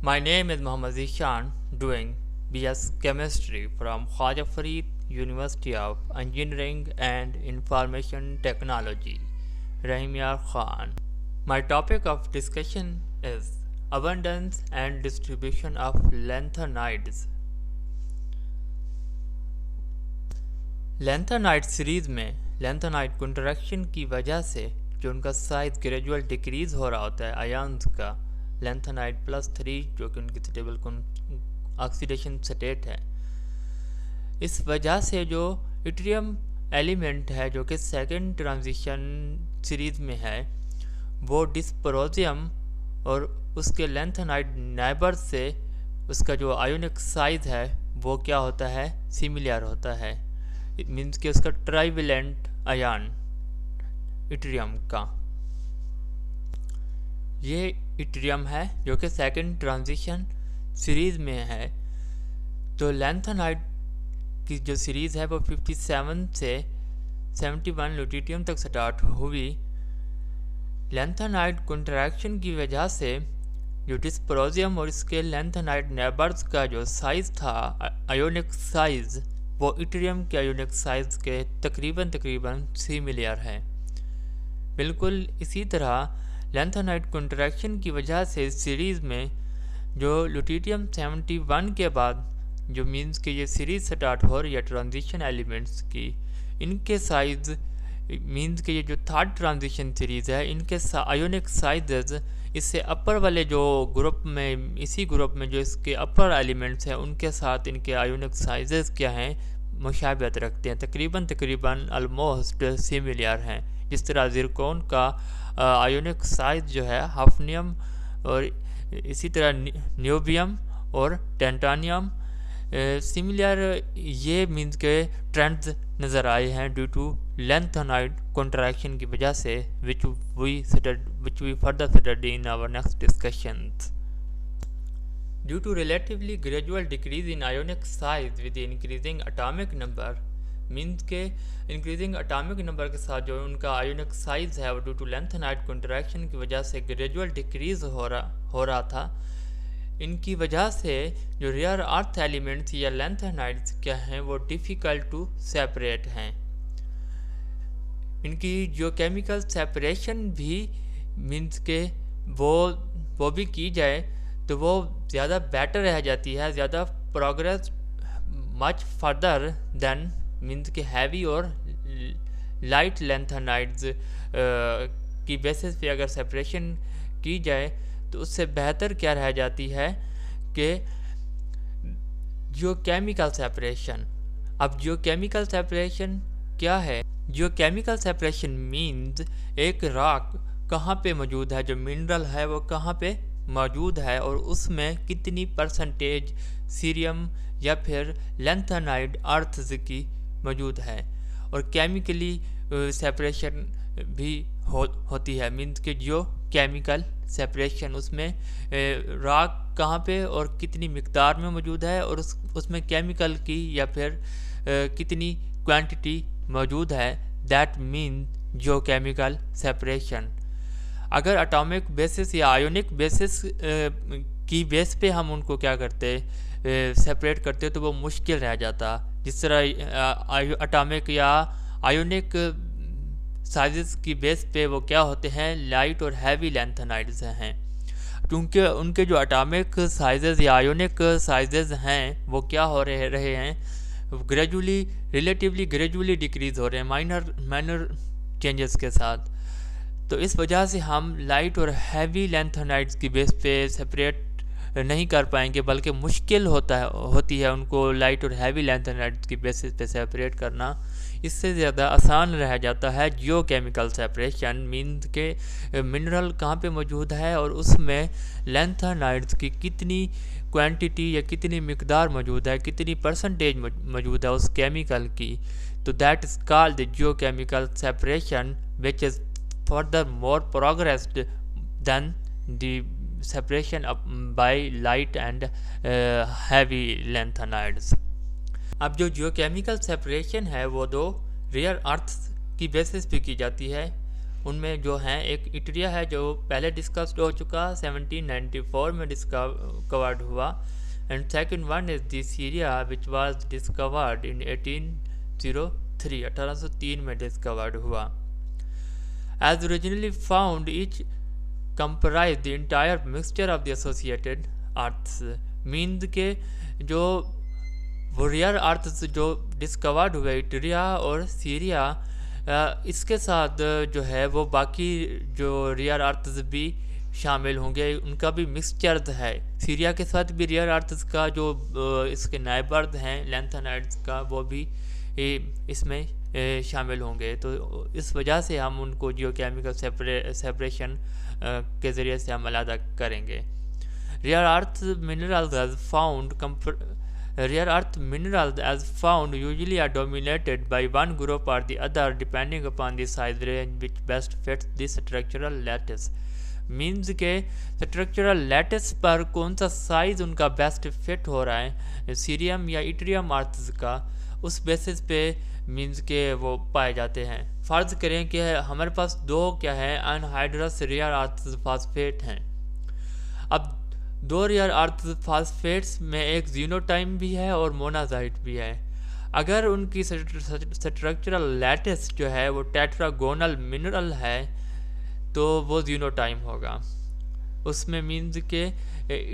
My name is Mohammad Zishan, doing BS Chemistry from Khwaja Farid University of Engineering and Information Technology, Rahimyar Khan. My topic of discussion is abundance and distribution of lanthanides. Lanthanide series में lanthanide contraction की वजह से जो उनका size gradual decrease हो रहा होता है आयन्स का, लैंथेनाइड +3 जो कि उनकी स्टेबल ऑक्सीडेशन स्टेट है, इस वजह से जो इट्रियम एलिमेंट है जो कि सेकंड ट्रांजिशन सीरीज में है वो डिस्प्रोजियम और उसके लैंथेनाइड नेबर से उसका जो आयोनिक साइज है वो क्या होता है, सिमिलर होता है। इट मीन्स कि उसका ट्राइवेलेंट आयन इट्रियम का, ये इट्रियम है जो कि सेकंड ट्रांजिशन सीरीज में है। तो लैंथेनाइड की जो सीरीज है वो 57 से 71 ल्यूटियम तक स्टार्ट हुई। लैंथेनाइड कंट्रैक्शन की वजह से जो डिस्प्रोजियम और इसके लैंथेनाइड नेबर्स का जो साइज था, आयोनिक साइज, वो इट्रियम के आयोनिक साइज के तकरीबन सिमिलर है। बिल्कुल इसी तरह लैंथेनाइड कंट्रैक्शन की वजह से सीरीज़ में जो ल्यूटियम 71 के बाद जो मीन्स कि ये सीरीज स्टार्ट हो रही है ट्रांजिशन एलिमेंट्स की, इनके साइज मीन्स कि ये जो थर्ड ट्रांजिशन सीरीज़ है इनके आयोनिक साइजेज इससे अपर वाले जो ग्रुप में, इसी ग्रुप में जो इसके अपर एलिमेंट्स हैं उनके साथ इनके आयोनिक साइजेस क्या हैं, मुशाबहत रखते हैं, तकरीबन ऑलमोस्ट सिमिलर हैं। जिस तरह जिरकोन का आयोनिक साइज जो है हाफनियम और इसी तरह न्योबियम और टेंटानियम सिमिलर, ये मीन्स के ट्रेंड्स नज़र आए हैं ड्यू टू लैंथेनाइड कंट्रैक्शन की वजह से which we further study in our next discussions. Due to relatively gradual decrease in ionic size with the increasing atomic number, means के इंक्रीजिंग एटॉमिक नंबर के साथ जो उनका आयोनिक साइज है वो ड्यू टू लैंथेनाइड कंट्रैक्शन की वजह से ग्रेजुअल डिक्रीज हो रहा था। इनकी वजह से जो रेयर अर्थ एलिमेंट्स या लैंथेनाइड्स क्या हैं वो डिफ़िकल्ट टू सेपरेट हैं। इनकी जो केमिकल सेपरेशन भी मीन्स के वो भी की जाए तो वो ज़्यादा बेटर रह जाती है, ज़्यादा progress much further than means के हैवी और लाइट लैंथेनाइड्स की बेसिस पे अगर सेपरेशन की जाए तो उससे बेहतर क्या रह जाती है कि जो केमिकल सेपरेशन। अब जो केमिकल सेपरेशन क्या है, जो केमिकल सेपरेशन मीन्स एक रॉक कहाँ पे मौजूद है, जो मिनरल है वो कहाँ पे मौजूद है और उसमें कितनी परसेंटेज सीरियम या फिर लैंथेनाइड अर्थ्स की मौजूद है, और केमिकली सेपरेशन भी होती है। मीन्स कि जो केमिकल सेपरेशन उसमें रॉक कहाँ पे और कितनी मिकदार में मौजूद है और उसमें केमिकल की या फिर कितनी क्वांटिटी मौजूद है, दैट मीन जो केमिकल सेपरेशन। अगर एटॉमिक बेसिस या आयोनिक बेसिस की बेस पे हम उनको क्या करते, सेपरेट करते तो वो मुश्किल रह जाता। जिस तरह एटॉमिक या आयोनिक साइजेस की बेस पे वो क्या होते हैं, लाइट और हैवी लैंथेनाइड्स हैं, क्योंकि उनके जो एटॉमिक साइजेस या आयोनिक साइजेस हैं वो क्या हो रहे हैं, रिलेटिवली ग्रेजुअली डिक्रीज हो रहे हैं माइनर चेंजेस के साथ। तो इस वजह से हम लाइट और हैवी लैंथेनाइड्स की बेस पे सेपरेट नहीं कर पाएंगे, बल्कि मुश्किल होती है उनको लाइट और हैवी लैंथेनाइड्स की बेसिस पे सेपरेट करना। इससे ज़्यादा आसान रह जाता है जियो केमिकल सेपरेशन, मीन्स के मिनरल कहाँ पे मौजूद है और उसमें लैंथेनाइड्स की कितनी क्वांटिटी या कितनी मिकदार मौजूद है, कितनी परसेंटेज मौजूद है उस केमिकल की। तो that is called geochemical separation which is further more progressed than the separation by light and heavy lanthanides. अब जो जियोकेमिकल सेपरेशन है वो दो रेयर अर्थ्स की बेसिस पे की जाती है उनमें जो हैं एक इटरिया है जो पहले डिस्कस्ड हो चुका, 1794 में डिस्कवर्ड हुआ, and second one is the Syria which was discovered in 1803, 1803 में डिस्कवर्ड हुआ। As originally found, each comprised the entire mixture of the associated earths, means के जो वो रियर अर्थ्स जो डिस्कवर्ड हुए इटरिया और सीरिया, इसके साथ जो है वो बाकी जो रियर अर्थ्स भी शामिल होंगे, उनका भी मिक्सचर है। सीरिया के साथ भी रियर अर्थ्स का जो इसके नाइबर्स हैं लैंथेनाइड्स का, वो भी इसमें शामिल होंगे। तो इस वजह से हम उनको जियोकेमिकल सेपरेशन के ज़रिए से हम अलग करेंगे। Rare earth minerals as found Rare earth minerals as found usually are dominated by one group or the other depending upon the size range which best fits the structural lattice। Means के structural lattice पर कौन सा size उनका best fit हो रहा है cerium या yttrium earth's का, उस बेसिस पे मीन्स के वो पाए जाते हैं। फ़र्ज़ करें कि हमारे पास दो क्या है अनहाइड्रस रियर अर्थ्स फास्फेट हैं। अब दो रियर अर्थ फास्फेट्स में एक जीनोटाइम भी है और मोनाजाइट भी है। अगर उनकी स्ट्रक्चरल लैटिस जो है वो टेट्रागोनल मिनरल है तो वो जीनोटाइम होगा। उसमें मीन्स के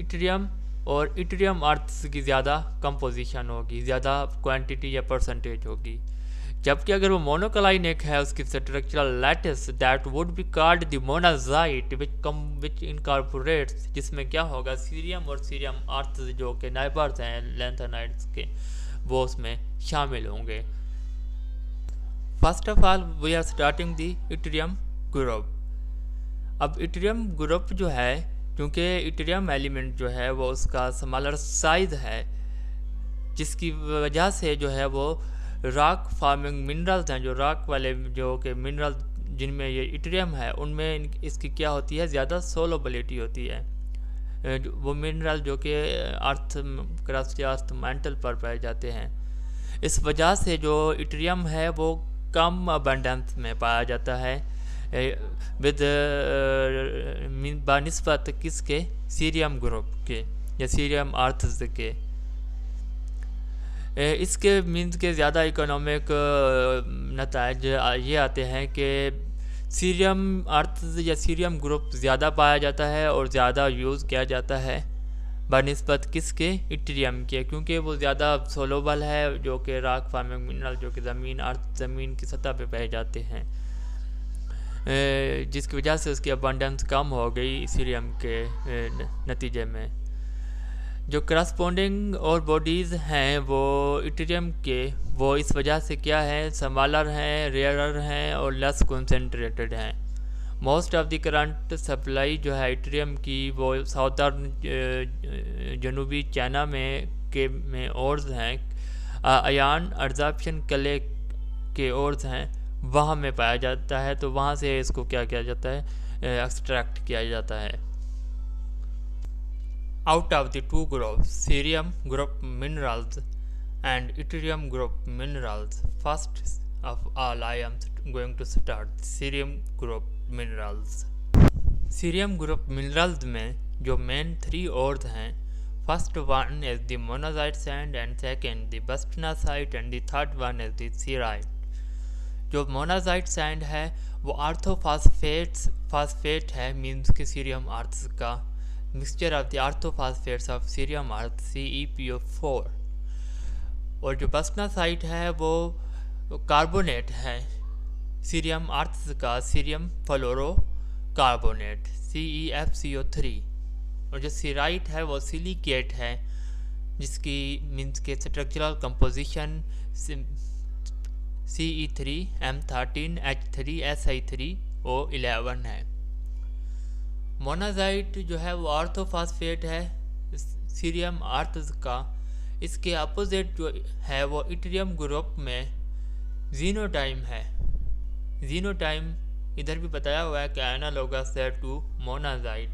इट्रियम और इट्रियम अर्थ्स की ज़्यादा कंपोजिशन होगी, ज़्यादा क्वांटिटी या परसेंटेज होगी। जबकि अगर वो मोनोक्लाइनिक है उसकी structural lattice that would be called the monazite which incorporates, जिसमें क्या होगा सीरियम और सीरियम अर्थ जो के नाइबर्स हैं लैंथेनाइड्स के, वो उसमें शामिल होंगे। First of all we are starting the yttrium group. अब इट्रियम ग्रुप जो है, क्योंकि इट्रियम एलिमेंट जो है वो उसका स्मॉलर साइज है, जिसकी वजह से जो है वो रॉक फार्मिंग मिनरल्स हैं, जो रॉक वाले जो के मिनरल जिनमें ये इट्रियम है, उनमें इसकी क्या होती है ज़्यादा सोलोबिलिटी होती है। वो मिनरल जो कि अर्थ क्रस्ट या अर्थ मैंटल पर पाए जाते हैं। इस वजह से जो इट्रियम है वो कम अबंडेंस में पाया जाता है विद बानिस्बत किसके सीरियम ग्रुप के या सीरियम अर्थ्स के। इसके मीन्स के ज़्यादा इकोनॉमिक नताइज ये आते हैं कि सीरियम अर्थ या सीरियम ग्रुप ज़्यादा पाया जाता है और ज़्यादा यूज़ किया जाता है बनिस्बत किसके इट्रियम के, क्योंकि वो ज़्यादा सोलोबल है, जो कि रॉक फार्मिंग मिनरल जो कि ज़मीन की सतह पे पाए जाते हैं, जिसकी वजह से उसकी अबंडेंस कम हो गई सीरियम के नतीजे में। जो करस्पॉन्डिंग और बॉडीज़ हैं वो इट्रियम के, वो इस वजह से क्या है स्मॉलर हैं, रेयरर हैं और लेस कंसंट्रेटेड हैं। Most of the current supply जो है इट्रियम की वो साउथर्न जनूबी चाइना में ओर्स हैं, अयान अर्जाप्शन कले के ओर्स हैं, वहाँ में पाया जाता है। तो वहाँ से इसको क्या किया जाता है एक्सट्रैक्ट किया जाता है। Out of the two groups, cerium group minerals and yttrium group minerals, first of all I am going to start cerium group minerals। cerium group minerals में जो main three ores हैं, first one is the monazite sand and second the bastnasite and the third one is the cerite। जो monazite sand है वो orthophosphate है, means के cerium earths का mixture of the orthophosphates of cerium earth CePO4। और जो bastnasite है वो कार्बोनेट है सीरियम अर्थ्स का, सीरियम फ्लोरो कार्बोनेट CeFCO3। और जो सीराइट है वो सिलिकेट है, जिसकी मीन्स के स्ट्रक्चरल कंपोजिशन Ce3M13H3Si3O11 है। मोनाजाइट जो है वो आर्थोफास्फेट है सीरियम अर्थ्स का, इसके अपोजिट जो है वो इट्रियम ग्रुप में जीनोटाइम है। जीनोटाइम इधर भी बताया हुआ है कि एनालोगस है टू मोनाजाइट।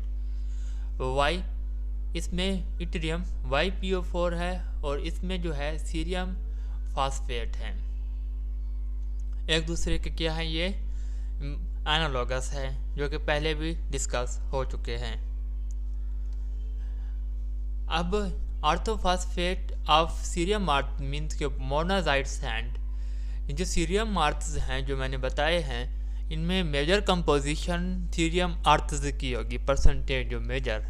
वाई इसमें इट्रियम YPO4 है और इसमें जो है सीरियम फास्फेट है। एक दूसरे के क्या है ये एनालॉगस है, जो कि पहले भी डिस्कस हो चुके हैं। अब ऑर्थोफॉस्फेट ऑफ सीरियम आर्थ मीन्स के मोनाजाइट सैंड, ये जो सीरियम आर्थ्स हैं जो मैंने बताए हैं, इनमें मेजर कंपोजिशन सीरियम आर्थ्स की होगी, परसेंटेज जो मेजर।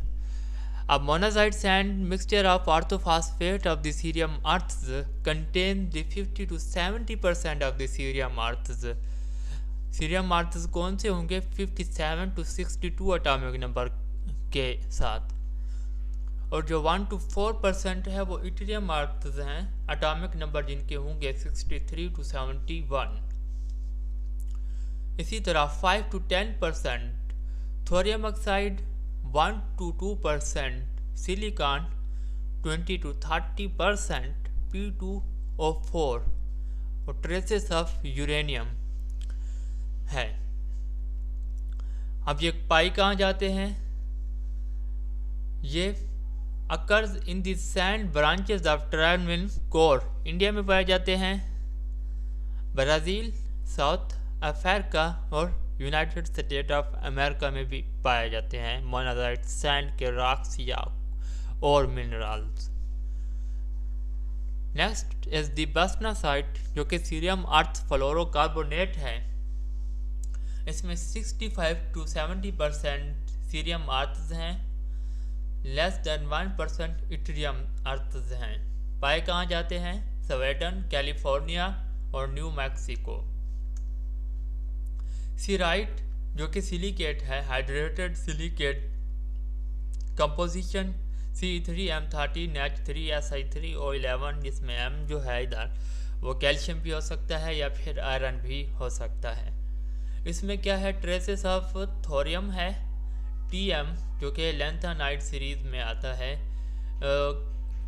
अब monazite sand mixture of orthophosphate of the cerium earths contain the 50 to 70% of the cerium earths. Cerium earths कौन से होंगे? 57 to 62 एटॉमिक नंबर के साथ, और जो 1 to 4% है वो इट्रियम आर्थ्स हैं, एटॉमिक नंबर जिनके होंगे 63 to 71। इसी तरह 5 to 10% thorium oxide, 1 to 2% silicon, 20 to 30% P2O4 और ट्रेसेस ऑफ यूरेनियम है। अब ये पाई कहाँ जाते हैं? ये occurs in the sand branches of Travancore, India में पाए जाते हैं, ब्राज़ील, साउथ अफ्रीका और यूनाइटेड स्टेट ऑफ अमेरिका में भी पाए जाते हैं मोनाजाइट सैंड के रॉक्स या और मिनरल्स। नेक्स्ट इज द बासनासाइट, जो कि सीरियम अर्थ फ्लोरोकार्बोनेट है। इसमें 65 to 70% सीरियम अर्थ्स हैं, लेस देन 1% इट्रियम अर्थ्स हैं। पाए कहाँ जाते हैं? स्वीडन, कैलिफोर्निया और न्यू मैक्सिको। सीराइट, जो कि सिलिकेट है, hydrated silicate, composition C3M13 H3SI3O11, जिसमें M जो है इधर वो कैल्शियम भी हो सकता है या फिर आयरन भी हो सकता है। इसमें क्या है? ट्रेसेस ऑफ थोरियम है, TM जो कि लैंथेनाइट सीरीज में आता है।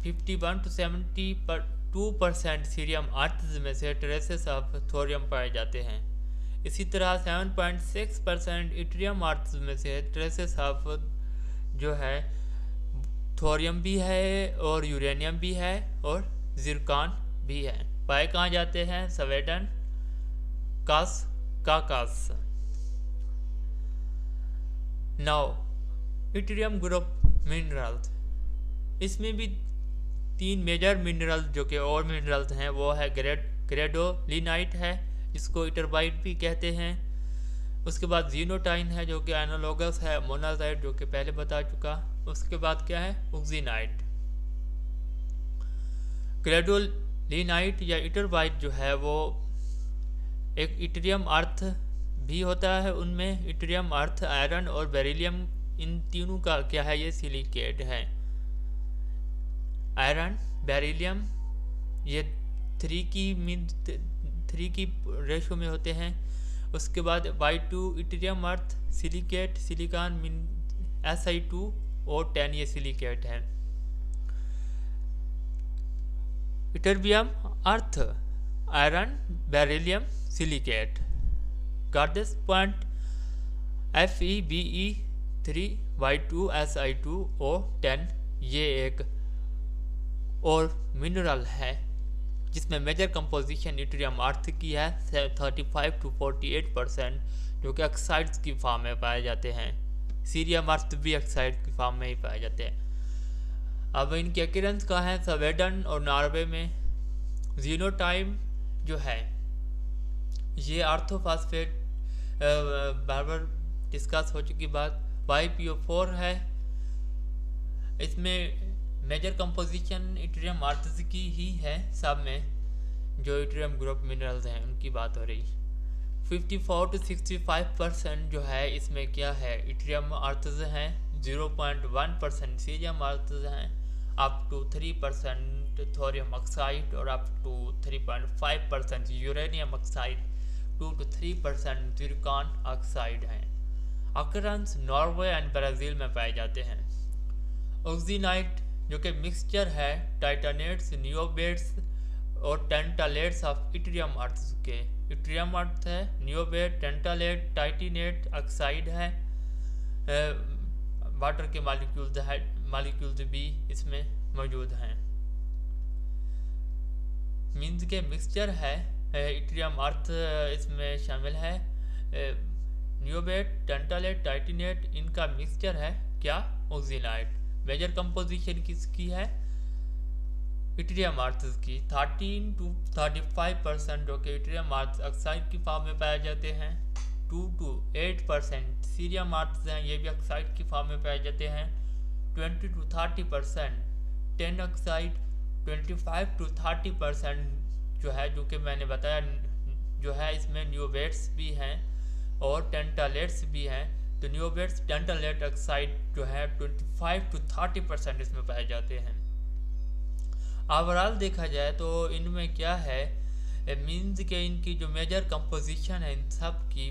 51 to 72% सीरियम अर्थ्स में से ट्रेसेस ऑफ थोरियम पाए जाते हैं। इसी तरह 7.6% इट्रियम अर्थ्स में से ट्रेसेस ऑफ जो है थोरियम भी है और यूरेनियम भी है और जिरकॉन भी है। पाए कहाँ जाते हैं? Sweden, Kakas. Now yttrium group minerals, इसमें भी 3 मेजर मिनरल्स जो कि और मिनरल्स हैं वो है ग्रेडोलिनाइट है, जिसको इटरबाइट भी कहते हैं। उसके बाद जीनोटाइन है जो कि एनालॉगस है मोनाजाइट, जो कि पहले बता चुका। उसके बाद क्या है? ऑक्सीनाइट। ग्रेडोलिनाइट या इटरबाइट जो है वो एक इट्रियम अर्थ भी होता है, उनमें इट्रियम अर्थ, आयरन और बेरिलियम, इन तीनों का क्या है? ये सिलिकेट है। आयरन, बेरिलियम ये 3 की रेशो में होते हैं। उसके बाद Y2 इट्रियम अर्थ, सिलिकेट, सिलिकॉन Si2 और 10 ये सिलिकेट है। Ytterbium earth, iron, beryllium, silicate. Got this point? FeBe3 Y2 Si2 O10 ये एक और मिनरल है जिसमें मेजर कंपोजिशन इट्रियम अर्थ की है 35 to 48%, जो कि ऑक्साइड्स की फॉर्म में पाए जाते हैं। सीरियम अर्थ भी ऑक्साइड की फॉर्म में ही पाए जाते हैं। अब इनकी अक्रेंस कहाँ है? स्वीडन और नॉर्वे में। जीनोटाइम जो है ये ऑर्थोफॉस्फेट बार बार डिस्कस हो चुकी बात, YPO4 है। इसमें मेजर कंपोजिशन इट्रियम अर्थ्स की ही है, सब में जो इट्रियम ग्रुप मिनरल्स हैं उनकी बात हो रही। 54 to 65% जो है इसमें क्या है? इट्रियम अर्थ्स हैं। 0.1% सीरियम अर्थ्स हैं, अप टू 3% थोरियम ऑक्साइड और up to 3.5% uranium oxide, 2 to 3% zircon oxide हैं। अकरेंस नॉर्वे एंड ब्राज़ील में पाए जाते हैं। ऑक्सीनाइट जो कि मिक्सचर है टाइटानेट्स, नियोबेट्स और टेंटालेट्स ऑफ इट्रियम अर्थ्स के। इट्रियम अर्थ है, नियोबेट, टेंटालेट, टाइटिनेट ऑक्साइड है। वाटर के मॉलिक्यूल्स भी इसमें मौजूद हैं। मीन्स के मिक्सचर है, इट्रियम अर्थ इसमें शामिल है। नियोबेट, टेंटालेट, टाइटेनेट, इनका मिक्सचर है क्या? ऑक्सीनाइट। मेजर कंपोजिशन किसकी है? इट्रियम आर्थस की। 13 to 35% जो कि इट्रियम आर्थस ऑक्साइड की फॉर्म में पाए जाते हैं। 2 to 8% सीरियम आर्थस हैं, ये भी ऑक्साइड की फॉर्म में पाए जाते हैं। 20 to 30% टेन ऑक्साइड। 25 to 30% जो है, जो कि मैंने बताया जो है, इसमें नियोबेट्स भी हैं और टेंटालेट्स भी हैं। तो नियोबेट्स, टेंटालेट ऑक्साइड जो है 25 to 30% इसमें पाए जाते हैं। ओवरऑल देखा जाए तो इनमें क्या है, मीन्स के इनकी जो मेजर कंपोजिशन है इन सब की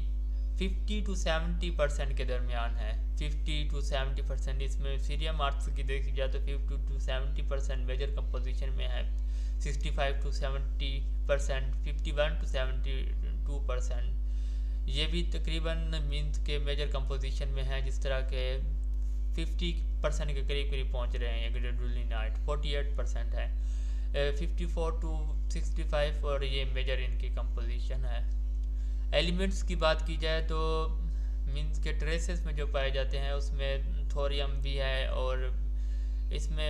50 to 70% के दरमियान है। 50 to 70% इसमें सीरियम आर्थस की देखी जाए तो 50 to 70% मेजर कंपोजिशन में है। 65 to 70%, 51 to 72% ये भी तकरीबन मीन्स के मेजर कंपोजिशन में है, जिस तरह के 50% के करीब करीब पहुंच रहे हैं। ये ग्रेडुलिनाइट 48% है। 54 to 65 और ये मेजर इनकी कंपोजिशन है। एलिमेंट्स की बात की जाए तो मीन्स के ट्रेसेस में जो पाए जाते हैं उसमें थोरियम भी है और इसमें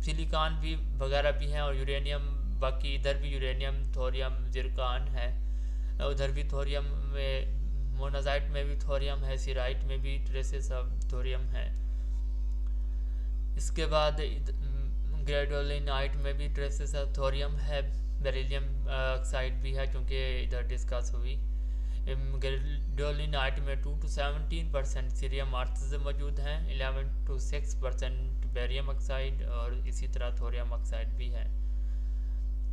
सिलिकॉन भी वगैरह भी हैं और यूरेनियम, बाकी इधर भी यूरेनियम, थोरियम, जिरकान है, उधर भी थोरियम में, मोनाजाइट में भी थोरियम है, सिराइट में भी ट्रेसेस ऑफ थोरियम है। इसके बाद ग्रेडोलिनाइट में भी ट्रेसेस ऑफ थोरियम है। बेरिलियम ऑक्साइड भी है क्योंकि इधर डिस्कस हुई। ग्रेडोलिनाइट में 2 to 17% सीरियम आर्थस मौजूद हैं। 11 to 6% बेरियम ऑक्साइड और इसी तरह थोरियम ऑक्साइड भी है।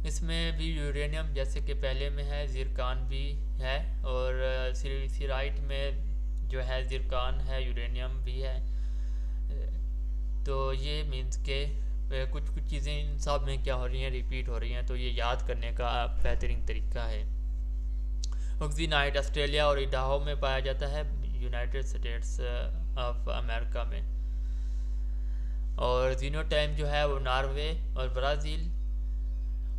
इसमें भी यूरेनियम जैसे कि पहले में है, जिरकान भी है और सिराइट में जो है जिरकान है, यूरेनियम भी है। तो ये मीन्स के कुछ कुछ चीज़ें इन सब में क्या हो रही हैं, रिपीट हो रही हैं, तो ये याद करने का बेहतरीन तरीका है। ऑक्सीनाइट ऑस्ट्रेलिया और इडाहो में पाया जाता है, यूनाइटेड स्टेट्स ऑफ अमेरिका में। और जीनोटाइम जो है वो नॉर्वे और ब्राज़ील।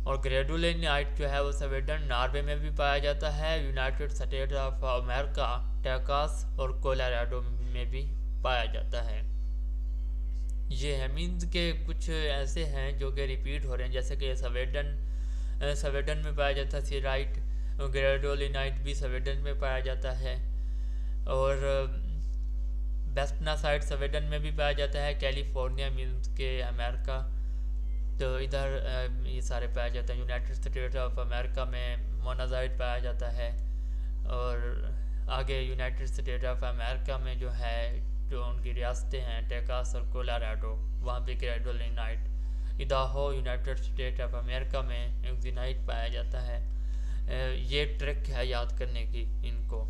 और ग्रेडुलिनाइट जो है वो स्वीडन, नॉर्वे में भी पाया जाता है। United States of America, Texas और कोलोराडो में भी पाया जाता है। ये है मीन्स के कुछ ऐसे हैं जो कि रिपीट हो रहे हैं, जैसे कि स्वीडन में पाया जाता है सिराइट। ग्रेडोलिनाइट भी स्वीडन में पाया जाता है और वेस्टनासाइट स्वीडन में भी पाया जाता है। कैलिफोर्निया मीन्स के अमेरिका, तो इधर ये सारे पाया जाता है। यूनाइटेड स्टेट्स ऑफ अमेरिका में मोनाजाइट पाया जाता है और आगे यूनाइटेड स्टेट्स ऑफ अमेरिका में जो है, जो उनकी रियासतें हैं टेक्सास और कोलोराडो, वहाँ पे gadolinite. Idaho United States of America में ऑक्सीनाइट पाया जाता है। ये ट्रिक है याद करने की इनको।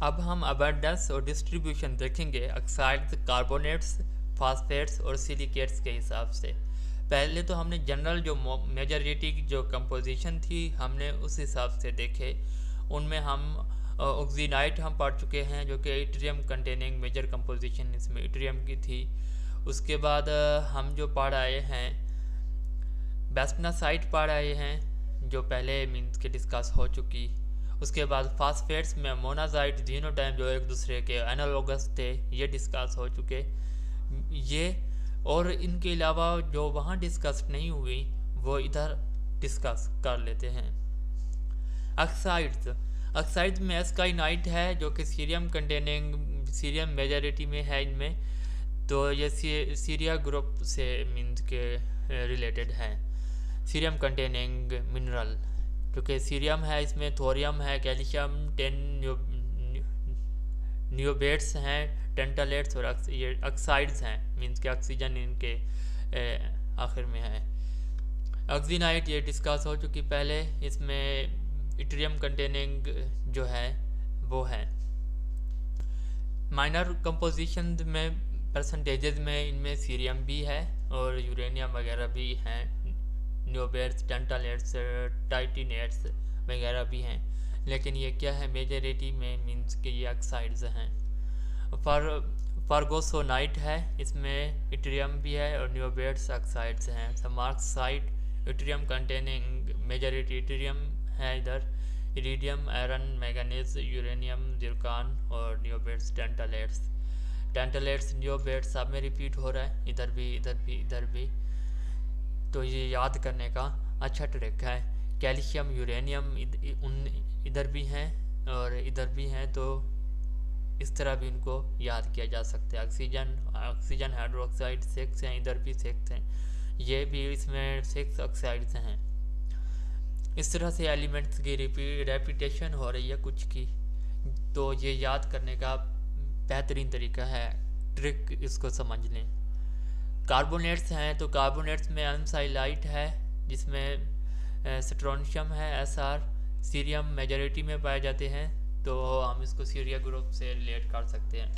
अब हम अबंडेंस और डिस्ट्रीब्यूशन देखेंगे ऑक्साइड्स, कार्बोनेट्स, फास्फेट्स और सिलिकेट्स के हिसाब से। पहले तो हमने जनरल जो मेजॉरिटी की जो कंपोजिशन थी हमने उस हिसाब से देखे। उनमें हम ऑक्सीनाइट हम पढ़ चुके हैं जो कि इट्रियम कंटेनिंग मेजर कंपोजिशन इसमें इट्रियम की थी। उसके बाद हम जो पढ़ आए हैं वेस्टनासाइट पढ़ आए हैं जो पहले मीन्स के डिस्कस हो चुकी। उसके बाद फास्फेट्स में मोनाजाइट, जीनोटाइम जो एक दूसरे के एनालोगस थे, ये डिस्कस हो चुके ये। और इनके अलावा जो वहाँ डिस्कस नहीं हुई वो इधर डिस्कस कर लेते हैं। ऑक्साइड्स में एस्काइनाइट है जो कि सीरियम कंटेनिंग, सीरियम मेजॉरिटी में है इनमें, तो ये सीरिया ग्रुप से मीन्स के रिलेटेड है। सीरियम कंटेनिंग मिनरल क्योंकि सीरियम है, इसमें थोरियम है, कैल्शियम, 10 नियोबेट्स हैं, टेंटालेट्स और ये ऑक्साइड्स हैं मीन्स के ऑक्सीजन इनके आखिर में है। ऑक्सीनाइट ये डिस्कस हो चुकी पहले, इसमें इट्रियम कंटेनिंग जो है वो है। माइनर कंपोजिशन में परसेंटेजेस में इनमें सीरियम भी है और यूरेनियम वगैरह भी हैं, नियोबेट्स, टेंटालेट्स, टाइटेनेट्स वगैरह भी हैं। लेकिन ये क्या है मेजॉरिटी में मीन्स के ये ऑक्साइड्स हैं। फार्गोसोनाइट है, इसमें इट्रियम भी है और नियोबेट्स ऑक्साइड्स हैं। समार्कसाइट इट्रियम कंटेनिंग मेजॉरिटी इट्रियम है इधर, iridium, iron, manganese, uranium, Zircon और नियोबेट्स, टेंटलेट्स। टेंटलेट्स, नियोबेट्स सब में रिपीट हो रहा है, इधर भी इधर भी इधर भी। तो ये याद करने का अच्छा ट्रिक है। कैल्शियम, यूरेनियम इधर भी हैं और इधर भी हैं, तो इस तरह भी इनको याद किया जा सकता है। ऑक्सीजन हाइड्रोक्साइड 6 हैं, इधर भी 6 हैं, ये भी इसमें 6 ऑक्साइड्स हैं। इस तरह से एलिमेंट्स की रेपिटेशन हो रही है कुछ की, तो ये याद करने का बेहतरीन तरीका है, ट्रिक इसको समझ लें। कार्बोनेट्स हैं, तो कार्बोनेट्स में अनसाइलाइट है जिसमें स्ट्रोंशियम है, Sr, सीरियम मेजॉरिटी में पाए जाते हैं, तो हम इसको सीरिया ग्रुप से रिलेट कर सकते हैं।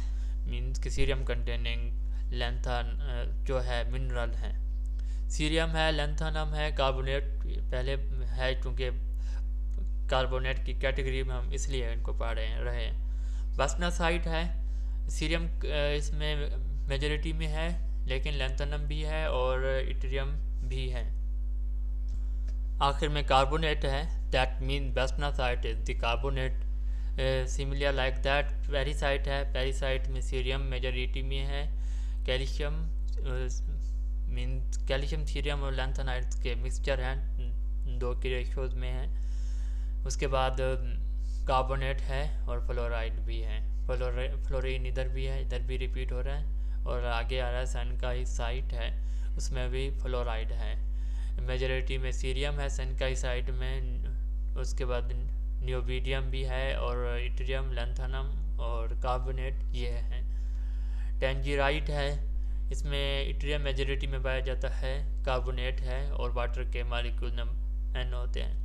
मीन्स कि सीरियम कंटेनिंग लैंथन जो है मिनरल है, सीरियम है, लैंथनम है, कार्बोनेट पहले है क्योंकि कार्बोनेट की कैटेगरी में हम इसलिए इनको पढ़ रहे हैं। बसनासाइट है, सीरियम इसमें मेजॉरिटी में है, लेकिन लैंथनम भी है और इट्रियम भी है। आखिर में कार्बोनेट है, that mean bastnasite is the carbonate. Similar like that parisite है, पेरिसाइट में सीरियम मेजॉरिटी में है, कैल्शियम मीन्स कैल्शियम, सीरियम और लैंथनाइट्स के मिक्सचर हैं, 2 के रेशोज में है। उसके बाद कार्बोनेट है और फ्लोराइड भी है, फ्लोरीन इधर भी है, इधर भी रिपीट हो रहा है, और आगे आ रहा है सनकाइसाइट है, उसमें भी फ्लोराइड है। मेजॉरिटी में सीरियम है सनकाइसाइट में, उसके बाद नियोबिडियम भी है और इट्रियम, लैंथनम और कार्बोनेट ये है। टेंजीराइट है, इसमें इट्रियम मेजॉरिटी में पाया जाता है, कार्बोनेट है और वाटर के मॉलिक्यूल N होते हैं।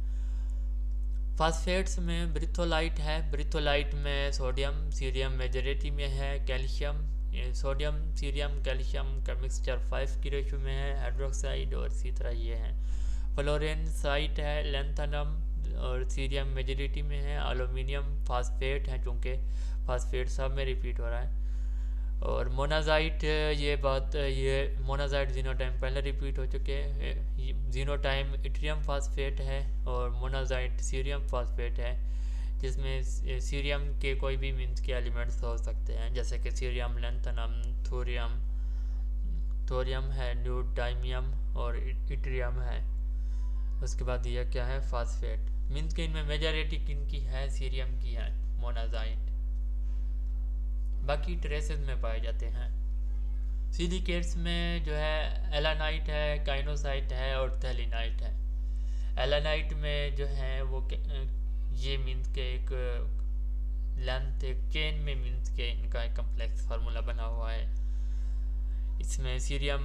फास्फेट्स में ब्रिथोलाइट है, ब्रिथोलाइट में सोडियम सीरियम मेजॉरिटी में है, कैल्शियम सोडियम सीरियम कैल्शियम का मिक्सचर 5 की रेशो में है, हाइड्रोक्साइड और इसी तरह ये है। फ्लोरेनसाइट है, लैंथनम और सीरियम मेजॉरिटी में है, एल्यूमिनियम फास्फेट है चूँकि फास्फेट सब में रिपीट हो रहा है। और मोनाजाइट, ये मोनाजाइट जीनोटाइम पहले रिपीट हो चुके हैं, जीनोटाइम इट्रियम फास्फेट है और मोनाजाइट सीरियम फास्फेट है, जिसमें सीरियम के कोई भी मीन्स के एलिमेंट्स हो सकते हैं, जैसे कि सीरियम, लैंथनम, थोरियम है, न्यूटाइमियम और इट्रियम है। उसके बाद यह क्या है, फास्फेट। मीन्स के इनमें मेजॉरिटी किनकी है, सीरियम की है, मोनाजाइट। बाकी ट्रेसेस में पाए जाते हैं। सिलिकेट्स में जो है एलानाइट है, काइनोसाइट है और थैलिनाइट है। एलानाइट में जो है वो ये मीन्स के एक लेंथ एक चेन में मीन्स के इनका एक कम्प्लेक्स फार्मूला बना हुआ है। इसमें सीरियम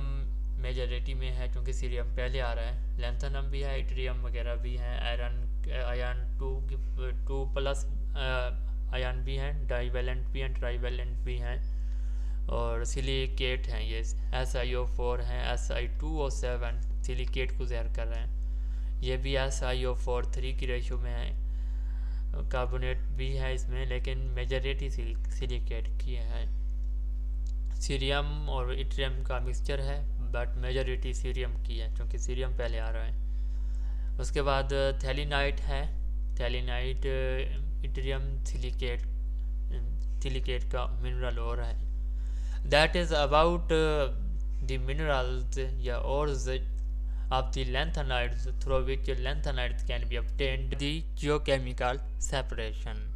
मेजॉरिटी में है क्योंकि सीरियम पहले आ रहा है, लैंथनम भी है, इट्रियम वगैरह भी हैं, आयरन 2+ आयन भी हैं, डाइवेलेंट भी हैं, ट्राइवेलेंट भी हैं, और सिलिकेट हैं, ये SiO4 हैं, Si2O7 सिलिकेट को ज़हर कर रहे हैं, ये भी SiO4 3 की रेशो में है। कार्बोनेट भी है इसमें, लेकिन मेजॉरिटी सिलिकेट की है। सीरियम और इट्रियम का मिक्सचर है, बट मेजॉरिटी सीरियम की है क्योंकि सीरियम पहले आ रहा है। उसके बाद थैलिनाइट है, थैलिनाइट इट्रियम सिलिकेट का मिनरल और है। That is about the minerals या ores of the lanthanides through which lanthanides can be obtained, the geochemical separation.